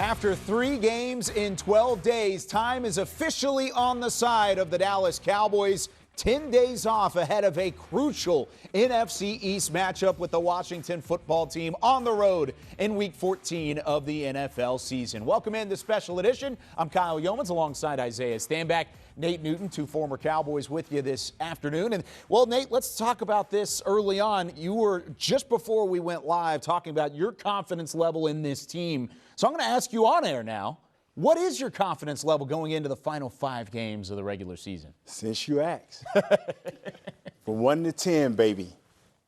After 3 games in 12 days, time is officially on the side of the Dallas Cowboys. 10 days off ahead of a crucial NFC East matchup with the Washington football team on the road in Week 14 of the NFL season. Welcome in to Special Edition. I'm Kyle Yeomans alongside Isaiah Stanback, Nate Newton, 2 former Cowboys with you this afternoon. And, well, Nate, let's talk about this early on. You were, just before we went live, talking about your confidence level in this team. So I'm going to ask you on air now. What is your confidence level going into the final 5 games of the regular season? Since you asked. From 1 to 10, baby,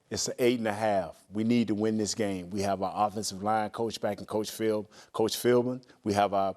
it's an 8.5. We need to win this game. We have our offensive line coach back and Coach Philbin. We have our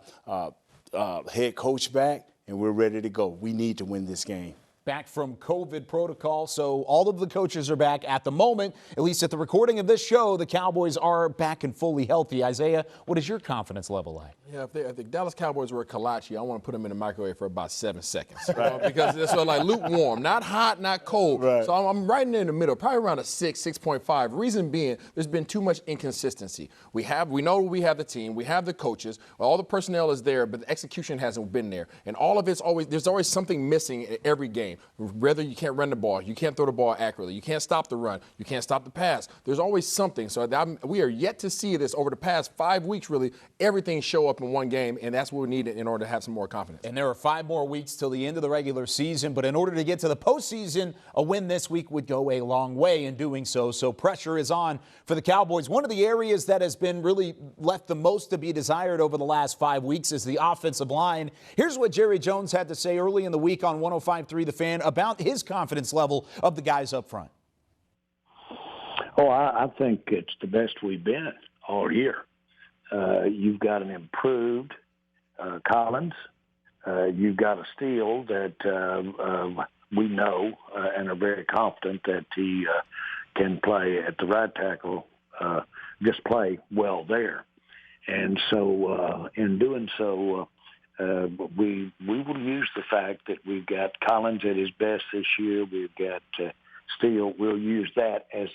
head coach back, and we're ready to go. We need to win this game. Back from COVID protocol, so all of the coaches are back at the moment. At least at the recording of this show, the Cowboys are back and fully healthy. Isaiah, what is your confidence level like? Yeah, if the Dallas Cowboys were a kolache, I want to put them in the microwave for about 7 seconds. Because it's sort of like lukewarm, not hot, not cold. Right. So I'm right in the middle, probably around a 6, 6.5. Reason being, there's been too much inconsistency. We know we have the team, we have the coaches, all the personnel is there, but the execution hasn't been there. And all of it's there's always something missing in every game. Whether you can't run the ball, you can't throw the ball accurately, you can't stop the run, you can't stop the pass. There's always something. So we are yet to see this over the past 5 weeks, really, everything show up in one game, and that's what we need in order to have some more confidence. And there are 5 more weeks till the end of the regular season, but in order to get to the postseason, a win this week would go a long way in doing so. So pressure is on for the Cowboys. One of the areas that has been really left the most to be desired over the last 5 weeks is the offensive line. Here's what Jerry Jones had to say early in the week on 105.3 The Fan about his confidence level of the guys up front. Oh, I think it's the best we've been all year. You've got an improved Collins. You've got a Steele that we know and are very confident that he can play at the right tackle, just play well there. And so in doing so, we will use the fact that we've got Collins at his best this year. We've got Steele. We'll use that as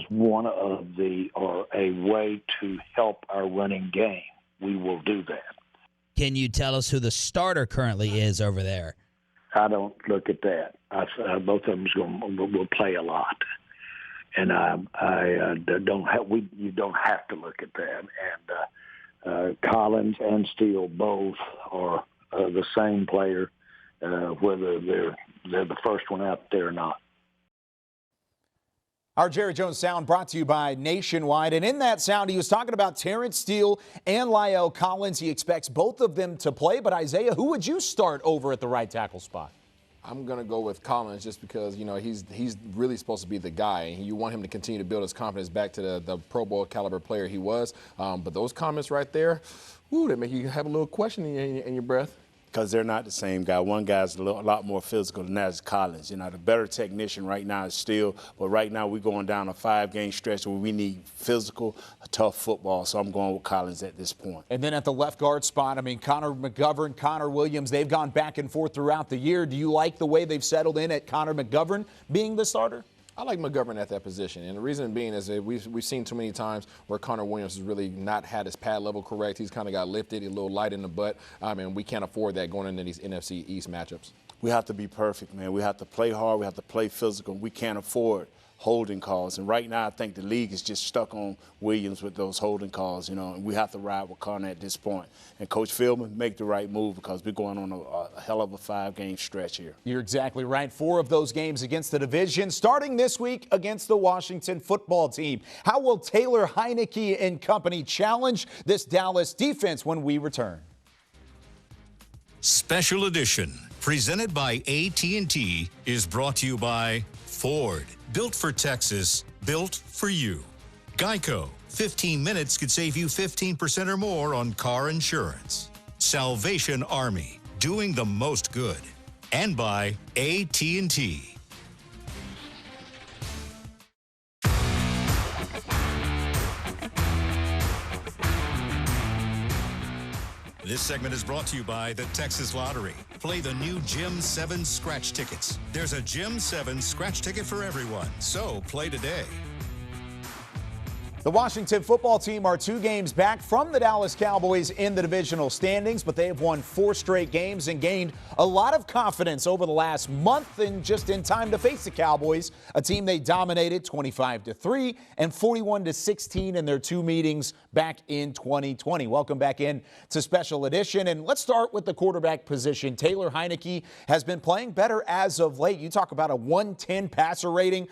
one of a way to help our running game. We will do that. Can you tell us who the starter currently is over there? I don't look at that. Both of them will play a lot, and you don't have to look at that. And Collins and Steele both are the same player, whether they're the first one out there or not. Our Jerry Jones sound brought to you by Nationwide. And in that sound, he was talking about Terrence Steele and La'el Collins. He expects both of them to play. But, Isaiah, who would you start over at the right tackle spot? I'm going to go with Collins just because, he's really supposed to be the guy. And you want him to continue to build his confidence back to the Pro Bowl caliber player he was. But those comments right there, they make you have a little question in your breath. Because they're not the same guy. One guy's a lot more physical than that is Collins. The better technician right now is Steele, but right now we're going down a 5-game stretch where we need physical, tough football, so I'm going with Collins at this point. And then at the left guard spot, Connor McGovern, Connor Williams, they've gone back and forth throughout the year. Do you like the way they've settled in at Connor McGovern being the starter? I like McGovern at that position, and the reason being is that we've seen too many times where Connor Williams has really not had his pad level correct. He's kind of got lifted, a little light in the butt, and we can't afford that going into these NFC East matchups. We have to be perfect, man. We have to play hard. We have to play physical. We can't afford holding calls. And right now I think the league is just stuck on Williams with those holding calls, and we have to ride with Connor at this point. And Coach Philbin, make the right move because we're going on a hell of a 5-game stretch here. You're exactly right. 4 of those games against the division, starting this week against the Washington football team. How will Taylor Heineke and company challenge this Dallas defense when we return? Special Edition, presented by AT&T, is brought to you by Ford. Built for Texas, built for you. Geico, 15 minutes could save you 15% or more on car insurance. Salvation Army, doing the most good. And by AT&T. This segment is brought to you by the Texas Lottery. Play the new Gym 7 scratch tickets. There's a Gym 7 scratch ticket for everyone, so play today. The Washington football team are 2 games back from the Dallas Cowboys in the divisional standings, but they have won 4 straight games and gained a lot of confidence over the last month and just in time to face the Cowboys, a team they dominated 25-3 and 41-16 in their 2 meetings back in 2020. Welcome back in to Special Edition, and let's start with the quarterback position. Taylor Heinicke has been playing better as of late. You talk about a 110 passer rating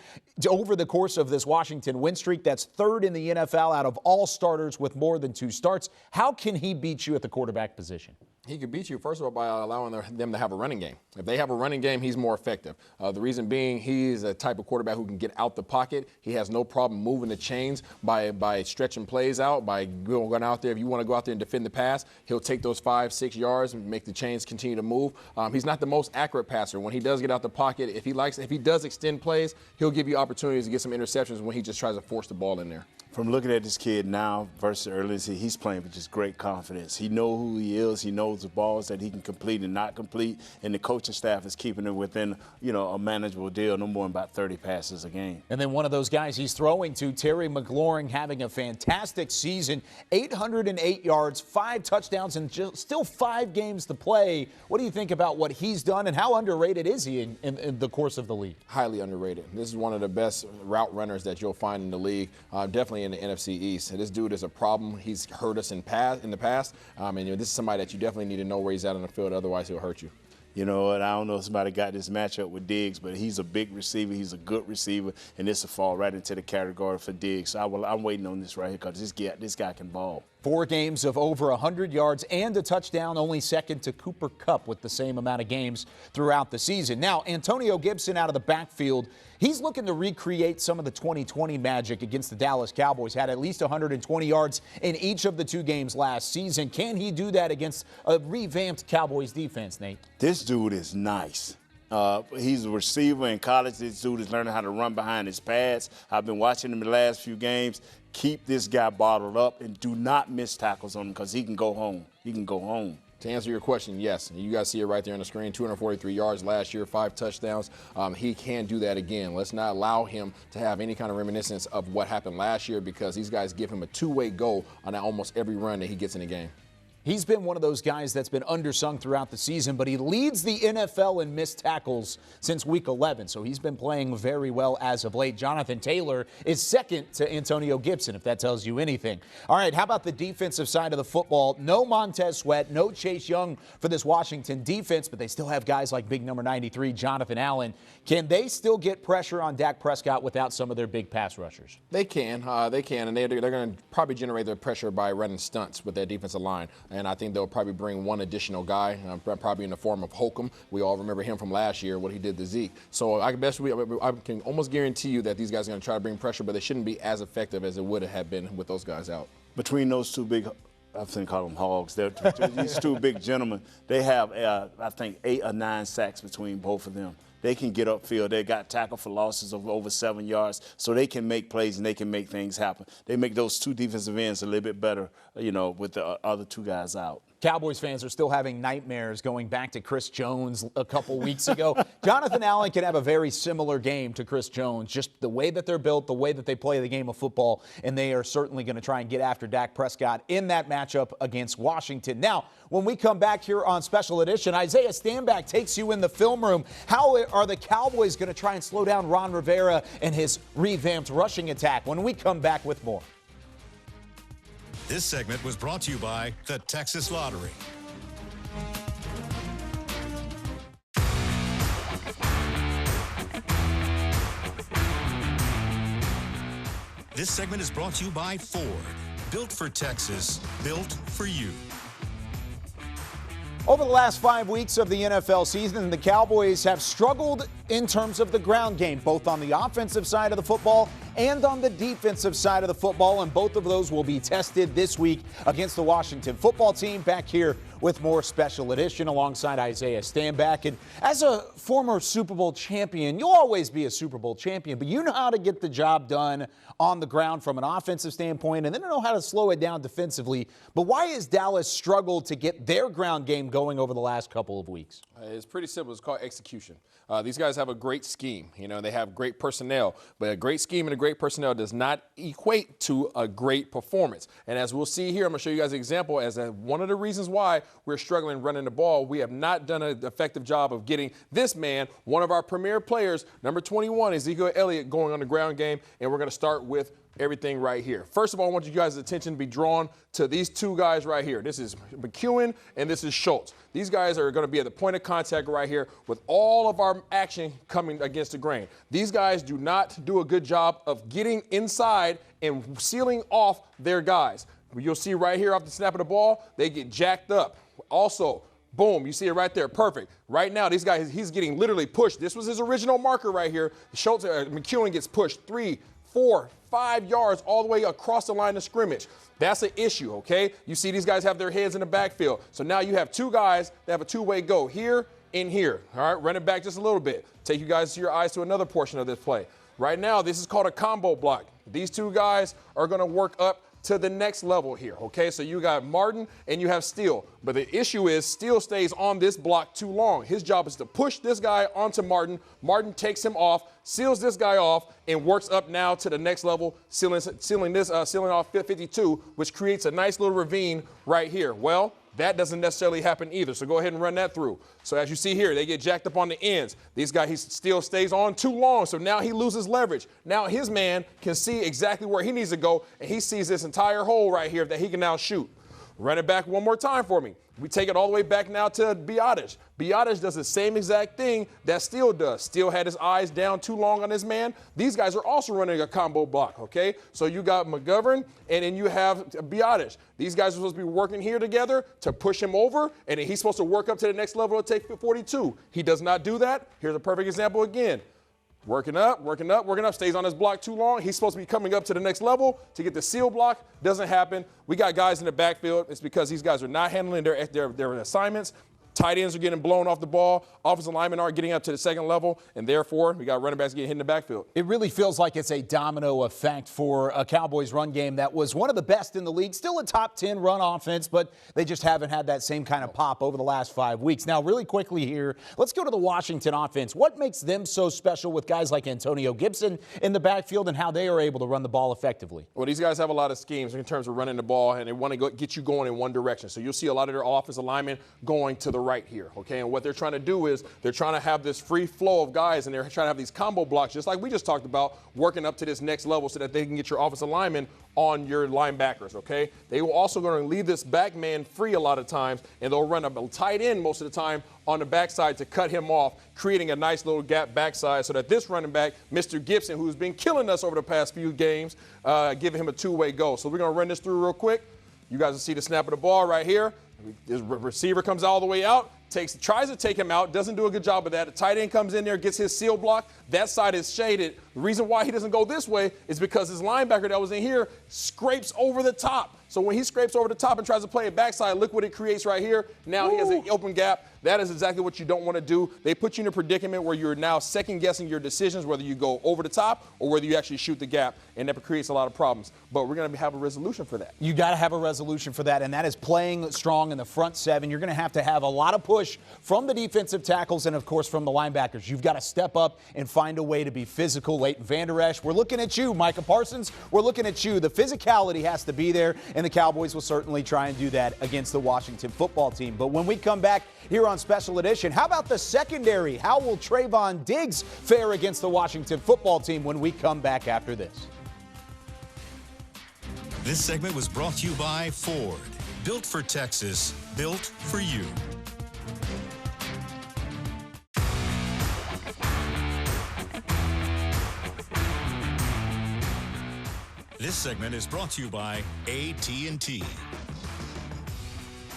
over the course of this Washington win streak. That's 3rd in the NFL out of all starters with more than 2 starts. How can he beat you at the quarterback position? He could beat you, first of all, by allowing them to have a running game. If they have a running game, he's more effective. The reason being, he's a type of quarterback who can get out the pocket. He has no problem moving the chains by stretching plays out, by going out there. If you want to go out there and defend the pass, he'll take those 5-6 yards and make the chains continue to move. He's not the most accurate passer. When he does get out the pocket, if he does extend plays, he'll give you opportunities to get some interceptions when he just tries to force the ball in there. From looking at this kid now versus earlier, he's playing with just great confidence. He knows who he is. He knows the balls that he can complete and not complete. And the coaching staff is keeping it within, a manageable deal, no more than about 30 passes a game. And then one of those guys he's throwing to, Terry McLaurin, having a fantastic season, 808 yards, 5 touchdowns, and still 5 games to play. What do you think about what he's done, and how underrated is he in the course of the league? Highly underrated. This is one of the best route runners that you'll find in the league, definitely in the NFC East. This dude is a problem. He's hurt us in the past. And this is somebody that you definitely need to know where he's at on the field, otherwise he'll hurt you. You know what? I don't know if somebody got this matchup with Diggs, but he's a big receiver. He's a good receiver, and this will fall right into the category for Diggs. So I'm waiting on this right here because this guy can ball. 4 games of over 100 yards and a touchdown, only second to Cooper Kupp with the same amount of games throughout the season. Now, Antonio Gibson out of the backfield, he's looking to recreate some of the 2020 magic against the Dallas Cowboys. Had at least 120 yards in each of the 2 games last season. Can he do that against a revamped Cowboys defense, Nate? This dude is nice. He's a receiver in college. This dude is learning how to run behind his pads. I've been watching him the last few games. Keep this guy bottled up and do not miss tackles on him because he can go home. He can go home. To answer your question, yes. You guys see it right there on the screen, 243 yards last year, 5 touchdowns. He can do that again. Let's not allow him to have any kind of reminiscence of what happened last year because these guys give him a 2-way goal on almost every run that he gets in the game. He's been one of those guys that's been undersung throughout the season, but he leads the NFL in missed tackles since Week 11, so he's been playing very well as of late. Jonathan Taylor is second to Antonio Gibson, if that tells you anything. All right, how about the defensive side of the football? No Montez Sweat, no Chase Young for this Washington defense, but they still have guys like big number 93, Jonathan Allen. Can they still get pressure on Dak Prescott without some of their big pass rushers? They can, and they're going to probably generate their pressure by running stunts with their defensive line. And I think they'll probably bring one additional guy, probably in the form of Holcomb. We all remember him from last year, what he did to Zeke. So I can almost guarantee you that these guys are going to try to bring pressure, but they shouldn't be as effective as it would have been with those guys out. Between those 2 big, I think call them hogs, these 2 big gentlemen, they have, I think, 8 or 9 sacks between both of them. They can get upfield. They got tackled for losses of over 7 yards, so they can make plays and they can make things happen. They make those 2 defensive ends a little bit better, with the other 2 guys out. Cowboys fans are still having nightmares going back to Chris Jones a couple weeks ago. Jonathan Allen can have a very similar game to Chris Jones, just the way that they're built, the way that they play the game of football, and they are certainly going to try and get after Dak Prescott in that matchup against Washington. Now, when we come back here on Special Edition, Isaiah Stanback takes you in the film room. How are the Cowboys going to try and slow down Ron Rivera and his revamped rushing attack? When we come back with more. This segment was brought to you by the Texas Lottery. This segment is brought to you by Ford. Built for Texas, built for you. Over the last 5 weeks of the NFL season, the Cowboys have struggled in terms of the ground game, both on the offensive side of the football and on the defensive side of the football, and both of those will be tested this week against the Washington football team back here with more Special Edition alongside Isaiah Stanback. And as a former Super Bowl champion, you'll always be a Super Bowl champion, but you know how to get the job done on the ground from an offensive standpoint, and then know how to slow it down defensively. But why has Dallas struggled to get their ground game going over the last couple of weeks? It's pretty simple. It's called execution. These guys have a great scheme. They have great personnel, but a great scheme and a great personnel does not equate to a great performance. And as we'll see here, I'm going to show you guys an example as one of the reasons why we're struggling running the ball. We have not done an effective job of getting this man, one of our premier players, number 21, Ezekiel Elliott, going on the ground game, and we're going to start with everything right here. First of all, I want you guys' attention to be drawn to these two guys right here. This is McEwen and this is Schultz. These guys are going to be at the point of contact right here with all of our action coming against the grain. These guys do not do a good job of getting inside and sealing off their guys. You'll see right here off the snap of the ball, they get jacked up. Also, boom, you see it right there, perfect. Right now, these guys, he's getting literally pushed. This was his original marker right here. Schultz, McEwen gets pushed 3, 4, 5 yards all the way across the line of scrimmage. That's an issue, okay? You see these guys have their heads in the backfield. So now you have two guys that have a two-way go here and here. All right, run it back just a little bit. Take you guys to your eyes to another portion of this play. Right now, this is called a combo block. These two guys are going to work up to the next level here, okay? So you got Martin and you have Steele. But the issue is Steele stays on this block too long. His job is to push this guy onto Martin. Martin takes him off, seals this guy off, and works up now to the next level, sealing off 52, which creates a nice little ravine right here. Well, that doesn't necessarily happen either, so go ahead and run that through. So as you see here, they get jacked up on the ends. These guys, he still stays on too long, so now he loses leverage. Now his man can see exactly where he needs to go, and he sees this entire hole right here that he can now shoot. Run it back one more time for me. We take it all the way back now to Biotish. Biotish does the same exact thing that Steele does. Steele had his eyes down too long on this man. These guys are also running a combo block, okay? So you got McGovern and then you have Biotish. These guys are supposed to be working here together to push him over, and then he's supposed to work up to the next level to take 42. He does not do that. Here's a perfect example again. Working up, stays on his block too long. He's supposed to be coming up to the next level to get the seal block. Doesn't happen. We got guys in the backfield. It's because these guys are not handling their assignments. Tight ends are getting blown off the ball. Offensive linemen aren't getting up to the second level, and therefore we got running backs getting hit in the backfield. It really feels like it's a domino effect for a Cowboys run game that was one of the best in the league. Still a top 10 run offense, but they just haven't had that same kind of pop over the last 5 weeks. Now, really quickly here, let's go to the Washington offense. What makes them so special with guys like Antonio Gibson in the backfield and how they are able to run the ball effectively? Well, these guys have a lot of schemes in terms of running the ball, and they want to get you going in one direction. So you'll see a lot of their offensive linemen going to the right here, okay? And what they're trying to do is they're trying to have this free flow of guys, and they're trying to have these combo blocks, just like we just talked about, working up to this next level so that they can get your offensive linemen on your linebackers, okay? They will also going to leave this back man free a lot of times, and they'll run a tight end most of the time on the backside to cut him off, creating a nice little gap backside so that this running back, Mr. Gibson, who's been killing us over the past few games, giving him a two-way go. So we're going to run this through real quick. You guys will see the snap of the ball right here. His receiver comes all the way out, tries to take him out, doesn't do a good job of that. The tight end comes in there, gets his seal block. That side is shaded. The reason why he doesn't go this way is because his linebacker that was in here scrapes over the top. So when he scrapes over the top and tries to play it backside, look what it creates right here. Now he has an open gap. That is exactly what you don't want to do. They put you in a predicament where you're now second-guessing your decisions, whether you go over the top or whether you actually shoot the gap, and that creates a lot of problems. But we're going to have a resolution for that. You got to have a resolution for that, and that is playing strong in the front seven. You're going to have a lot of push from the defensive tackles and, of course, from the linebackers. You've got to step up and find a way to be physical. Leighton Vander Esch, we're looking at you. Micah Parsons, we're looking at you. The physicality has to be there, and the Cowboys will certainly try and do that against the Washington football team. But when we come back here on Special Edition, how about the secondary? How will Trayvon Diggs fare against the Washington football team when we come back after this? This segment was brought to you by Ford. Built for Texas, built for you. This segment is brought to you by AT&T.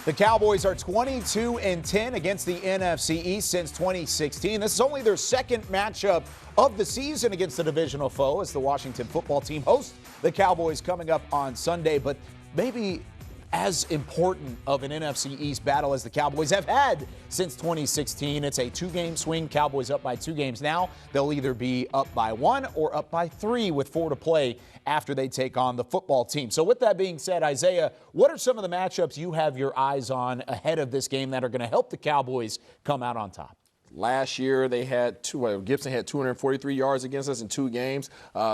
The Cowboys are 22-10 against the NFC East since 2016. This is only their second matchup of the season against the divisional foe as the Washington football team hosts the Cowboys coming up on Sunday. But maybe as important of an NFC East battle as the Cowboys have had since 2016. It's a 2-game swing. Cowboys up by 2 games now. They'll either be up by 1 or up by 3 with 4 to play after they take on the football team. So with that being said, Isaiah, what are some of the matchups you have your eyes on ahead of this game that are going to help the Cowboys come out on top? Last year, they had GIBSON had 243 yards against us in 2 games.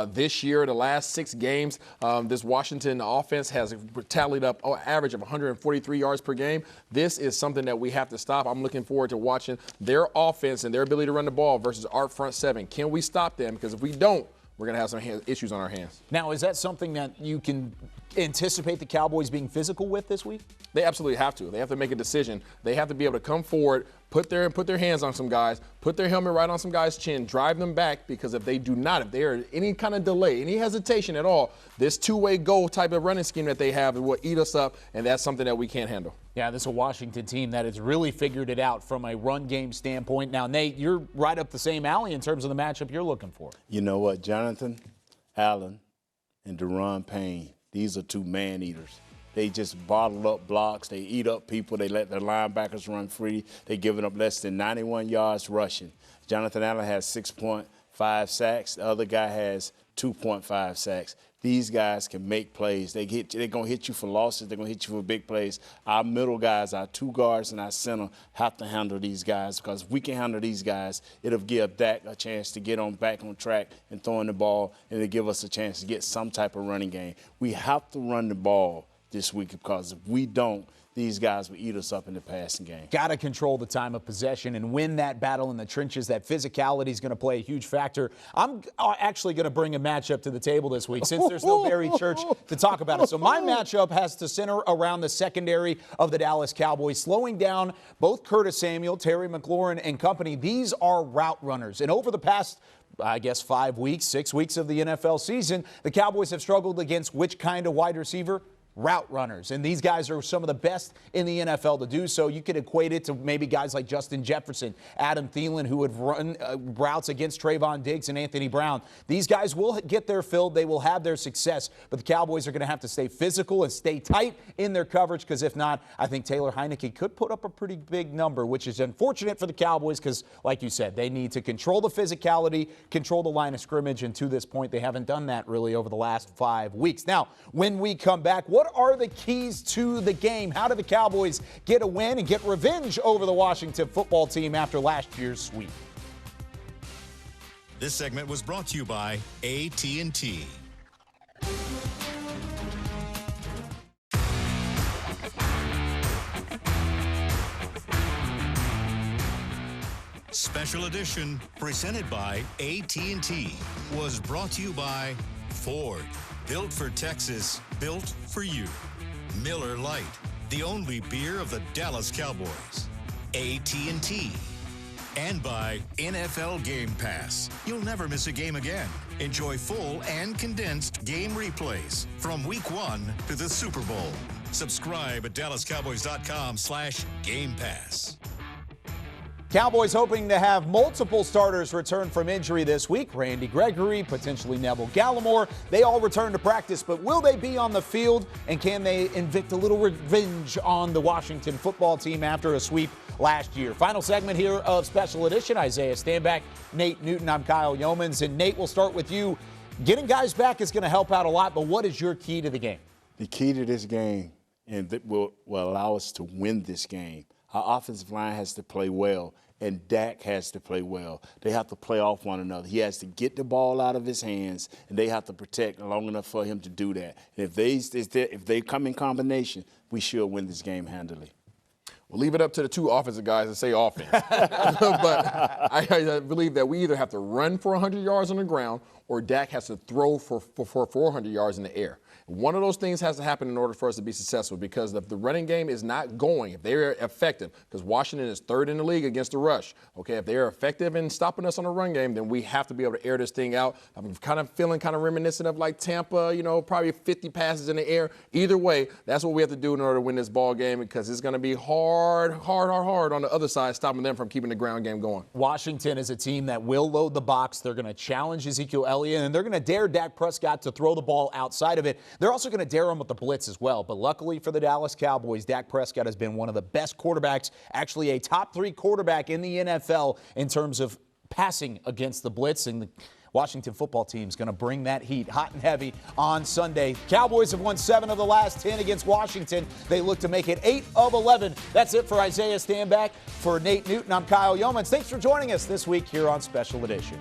This year, the last 6 games, this Washington offense has tallied up an average of 143 yards per game. This is something that we have to stop. I'm looking forward to watching their offense and their ability to run the ball versus our front 7. Can we stop them? Because if we don't, we're going to have some issues on our hands. Now, is that something that you can anticipate the Cowboys being physical with this week? They absolutely have to. They have to make a decision. They have to be able to come forward, put their hands on some guys, put their helmet right on some guys' chin, drive them back, because if they do not, if there is any kind of delay, any hesitation at all, this 2-way goal type of running scheme that they have will eat us up, and that's something that we can't handle. Yeah, this is a Washington team that has really figured it out from a run game standpoint. Now, Nate, you're right up the same alley in terms of the matchup you're looking for. You know what? Jonathan Allen and Deron Payne, these are 2 man-eaters. They just bottle up blocks. They eat up people. They let their linebackers run free. They're giving up less than 91 yards rushing. Jonathan Allen has 6.5 sacks. The other guy has 2.5 sacks. These guys can make plays. They're going to hit you for losses. They're going to hit you for big plays. Our middle guys, our 2 guards and our center have to handle these guys, because if we can handle these guys, it'll give Dak a chance to get back on track and throwing the ball, and it'll give us a chance to get some type of running game. We have to run the ball this week, because if we don't, these guys will eat us up in the passing game. Got to control the time of possession and win that battle in the trenches. That physicality is going to play a huge factor. I'm actually going to bring a matchup to the table this week since there's no Barry Church to talk about it. So my matchup has to center around the secondary of the Dallas Cowboys, slowing down both Curtis Samuel, Terry McLaurin, and company. These are route runners. And over the past 5 weeks, 6 weeks of the NFL season, the Cowboys have struggled against which kind of wide receiver? Route runners. And these guys are some of the best in the NFL to do so. You could equate it to maybe guys like Justin Jefferson, Adam Thielen, who would run routes against Trayvon Diggs and Anthony Brown. These guys will get their fill. They will have their success. But the Cowboys are going to have to stay physical and stay tight in their coverage, because if not, I think Taylor Heineke could put up a pretty big number, which is unfortunate for the Cowboys because, like you said, they need to control the physicality, control the line of scrimmage, and to this point, they haven't done that really over the last 5 weeks. Now, when we come back, what are the keys to the game? How do the Cowboys get a win and get revenge over the Washington football team after last year's sweep? This segment was brought to you by AT&T. Special edition presented by AT&T was brought to you by Ford. Built for Texas, built for you. Miller Lite, the only beer of the Dallas Cowboys. AT&T. And by NFL Game Pass. You'll never miss a game again. Enjoy full and condensed game replays from Week 1 to the Super Bowl. Subscribe at DallasCowboys.com/Game Pass. Cowboys hoping to have multiple starters return from injury this week. Randy Gregory, potentially Neville Gallimore. They all return to practice, but will they be on the field? And can they evict a little revenge on the Washington football team after a sweep last year? Final segment here of Special Edition. Isaiah Stanback, Nate Newton. I'm Kyle Yeomans. And Nate, we'll start with you. Getting guys back is going to help out a lot, but what is your key to the game? The key to this game, and that will allow us to win this game, our offensive line has to play well, and Dak has to play well. They have to play off one another. He has to get the ball out of his hands, and they have to protect long enough for him to do that. And if they come in combination, we should win this game handily. We'll leave it up to the 2 offensive guys to say offense. But I believe that we either have to run for 100 yards on the ground or Dak has to throw for 400 yards in the air. One of those things has to happen in order for us to be successful, because if the running game is not going, if they're effective, because Washington is 3rd in the league against the rush, okay, if they're effective in stopping us on the run game, then we have to be able to air this thing out. I'm kind of feeling reminiscent of like Tampa, probably 50 passes in the air. Either way, that's what we have to do in order to win this ball game, because it's going to be hard on the other side, stopping them from keeping the ground game going. Washington is a team that will load the box. They're going to challenge Ezekiel Elliott belly, and they're going to dare Dak Prescott to throw the ball outside of it. They're also going to dare him with the blitz as well. But luckily for the Dallas Cowboys, Dak Prescott has been one of the best quarterbacks, actually a top 3 quarterback in the NFL in terms of passing against the blitz. And the Washington football team is going to bring that heat hot and heavy on Sunday. Cowboys have won 7 of the last 10 against Washington. They look to make it 8 of 11. That's it for Isaiah Stanback. For Nate Newton, I'm Kyle Yeomans. Thanks for joining us this week here on Special Edition.